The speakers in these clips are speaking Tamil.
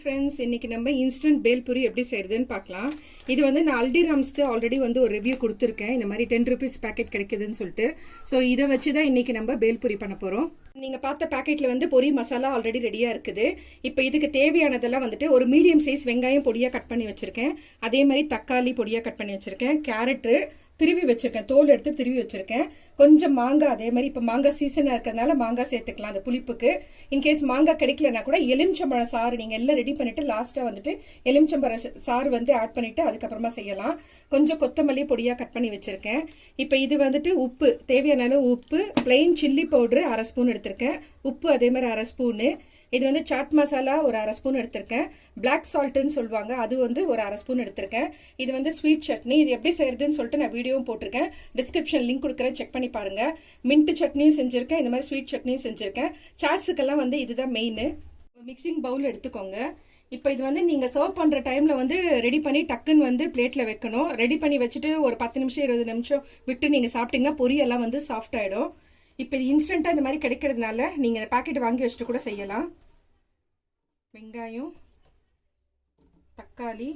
ஃப்ரெண்ட்ஸ், இன்னைக்கு நம்ம இன்ஸ்டன்ட் பேல் பூரி எப்படி செய்யறதுன்னு பார்க்கலாம். இது வந்து நான் ஹல்டிராம்ஸ்க்கு ஆல்ரெடி வந்து ஒரு ரிவ்யூ கொடுத்துருக்கேன். இந்த மாதிரி 10 rupees பேக்கெட் கிடைக்குதுன்னு சொல்லிட்டு. ஸோ இதை வச்சு தான் இன்னைக்கு நம்ம பேல் பூரி பண்ண போகிறோம். நீங்கள் பார்த்த பேக்கெட்டில் வந்து பொரி மசாலா ஆல்ரெடி ரெடியாக இருக்குது. இப்போ இதுக்கு தேவையானதெல்லாம் வந்துட்டு ஒரு மீடியம் சைஸ் வெங்காயம் பொடியாக கட் பண்ணி வச்சுருக்கேன். அதே மாதிரி தக்காளி பொடியாக கட் பண்ணி வச்சுருக்கேன். கேரட்டு திருவி வச்சிருக்கேன், தோல் எடுத்து திருவி வச்சிருக்கேன். கொஞ்சம் மாங்காய், அதே மாதிரி இப்போ மாங்காய் சீசனாக இருக்கிறதுனால மாங்காய் சேர்த்துக்கலாம் அந்த புளிப்புக்கு. இன்கேஸ் மாங்காய் கிடைக்கலனா கூட எலுமிச்சம்பழம் சாறு நீங்கள் எல்லாம் ரெடி பண்ணிட்டு லாஸ்ட்டாக வந்துட்டு எலுமிச்சம்பழம் சாறு வந்து ஆட் பண்ணிட்டு அதுக்கப்புறமா செய்யலாம். கொஞ்சம் கொத்தமல்லி பொடியாக கட் பண்ணி வச்சிருக்கேன். இப்போ இது வந்துட்டு உப்பு, தேவையான அளவு உப்பு, பிளெயின் சில்லி பவுடரு 1/2 ஸ்பூன் எடுத்திருக்கேன். உப்பு அதே மாதிரி 1/2 ஸ்பூனு. இது வந்து சாட் மசாலா ஒரு 1/2 ஸ்பூன் எடுத்திருக்கேன். பிளாக் சால்ட்டுன்னு சொல்லுவாங்க, அது வந்து ஒரு 1/2 ஸ்பூன் எடுத்திருக்கேன். இது வந்து ஸ்வீட் சட்னி. இது எப்படி செய்யறதுன்னு சொல்லிட்டு நான் வீடியோவும் போட்டிருக்கேன். டிஸ்கிரிப்ஷன் லிங்க் கொடுக்குறேன், செக் பண்ணி பாருங்க. மின்ட் சட்னியும் செஞ்சிருக்கேன், இந்த மாதிரி ஸ்வீட் சட்னியும் செஞ்சிருக்கேன். சாட்ஸுக்கெல்லாம் வந்து இதுதான் மெயின். மிக்சிங் பவுல் எடுத்துக்கோங்க. இப்போ இது வந்து நீங்கள் சர்வ் பண்ணுற டைமில் வந்து ரெடி பண்ணி டக்குன்னு வந்து பிளேட்டில் வைக்கணும். ரெடி பண்ணி வச்சுட்டு ஒரு 10 நிமிஷம் 20 நிமிஷம் விட்டு நீங்கள் சாப்பிட்டீங்கன்னா பொரியெல்லாம் வந்து சாஃப்ட் ஆகிடும். இப்போ இது இன்ஸ்டண்ட்டாக இந்த மாதிரி கிடைக்கிறதுனால நீங்கள் பேக்கெட் வாங்கி வச்சுட்டு கூட செய்யலாம். வெங்காயம், தக்காளி,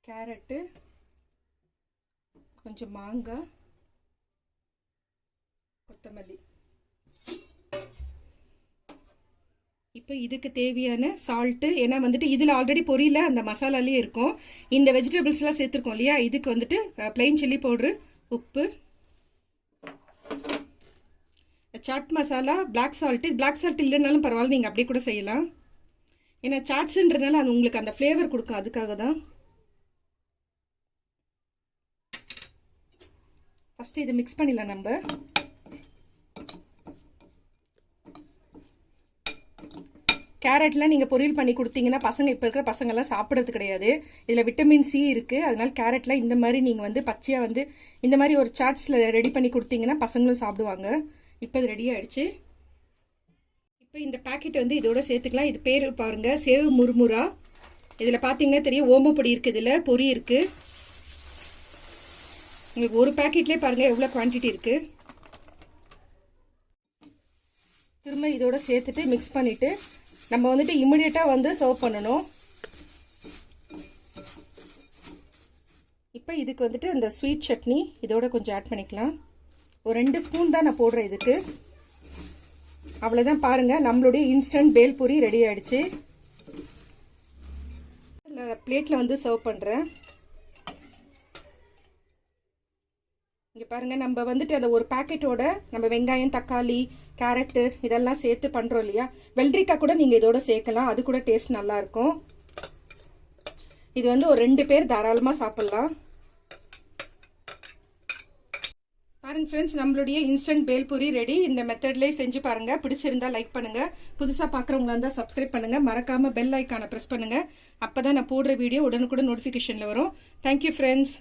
கேரட்டு, கொஞ்சம் மாங்காய், கொத்தமல்லி. இப்போ இதுக்கு தேவையான சால்ட்டு, ஏன்னா வந்துட்டு இதில் ஆல்ரெடி பொரியல அந்த மசாலாலேயே இருக்கும். இந்த வெஜிடபிள்ஸ்லாம் சேர்த்துருக்கோம் இல்லையா, இதுக்கு வந்துட்டு பிளெயின் சில்லி பவுட்ரு, உப்பு, chaat masala, black salt. Black salt இல்லைனாலும் பரவாயில்ல, நீங்கள் அப்படியே கூட செய்யலாம். ஏன்னா சாட்ஸுன்றதுனால அது உங்களுக்கு அந்த ஃப்ளேவர் கொடுக்கும், அதுக்காக தான். ஃபஸ்ட்டு இதை மிக்ஸ் பண்ணிடலாம் நம்ம. கேரட்லாம் நீங்கள் பொரியல் பண்ணி கொடுத்தீங்கன்னா பசங்க, இப்போ இருக்கிற பசங்கள்லாம் சாப்பிட்றது கிடையாது. இதில் விட்டமின் சி இருக்குது. அதனால கேரட்லாம் இந்த மாதிரி நீங்கள் வந்து பச்சையாக வந்து இந்த மாதிரி ஒரு சாட்ஸில் ரெடி பண்ணி கொடுத்தீங்கன்னா பசங்களும் சாப்பிடுவாங்க. இப்போ இது ரெடி ஆகிடுச்சு. இப்போ இந்த பேக்கெட் வந்து இதோட சேர்த்துக்கலாம். இது பேர் பாருங்க, சேவ் முர்முரா. இதில் பார்த்தீங்கன்னா தெரியும், ஓமப்பொடி இருக்குது, இதில் பொரி இருக்குது. உங்களுக்கு ஒரு பேக்கெட்லேயே பாருங்கள் எவ்வளோ குவான்டிட்டி இருக்குது. திரும்ப இதோட சேர்த்துட்டு மிக்ஸ் பண்ணிவிட்டு நம்ம வந்துட்டு இமிடியேட்டாக வந்து சர்வ் பண்ணணும். இப்போ இதுக்கு வந்துட்டு இந்த ஸ்வீட் சட்னி இதோட கொஞ்சம் ஆட் பண்ணிக்கலாம். ஒரு 2 ஸ்பூன் தான் நான் போடுறேன் இதுக்கு. அவ்வளோதான், பாருங்கள் நம்மளுடைய இன்ஸ்டன்ட் பேல் பூரி ரெடி ஆகிடுச்சு. பிளேட்டில் வந்து சர்வ் பண்ணுறேன். இங்கே பாருங்கள், நம்ம வந்துட்டு அந்த ஒரு பேக்கெட்டோட நம்ம வெங்காயம், தக்காளி, கேரட்டு இதெல்லாம் சேர்த்து பண்ணுறோம் இல்லையா. வெள்ளரிக்காய் கூட நீங்கள் இதோட சேர்க்கலாம், அது கூட டேஸ்ட் நல்லாயிருக்கும். இது வந்து ஒரு 2 பேர் தாராளமாக சாப்பிட்லாம். பாருங்க ஃப்ரெண்ட்ஸ், நம்மளுடைய இன்ஸ்டன்ட் பேல் பூரி ரெடி. இந்த மெத்தட்லேயே செஞ்சு பாருங்கள். பிடிச்சிருந்தா லைக் பண்ணுங்கள். புதுசாக பார்க்குறவங்களா இருந்தால் சப்ஸ்கிரைப் பண்ணுங்கள். மறக்காமல் பெல் ஐக்கானை ப்ரெஸ் பண்ணுங்கள். அப்போ தான் நான் போடுற வீடியோ உடனுக்குடன் நோட்டிஃபிகேஷனில் வரும். Thank you friends.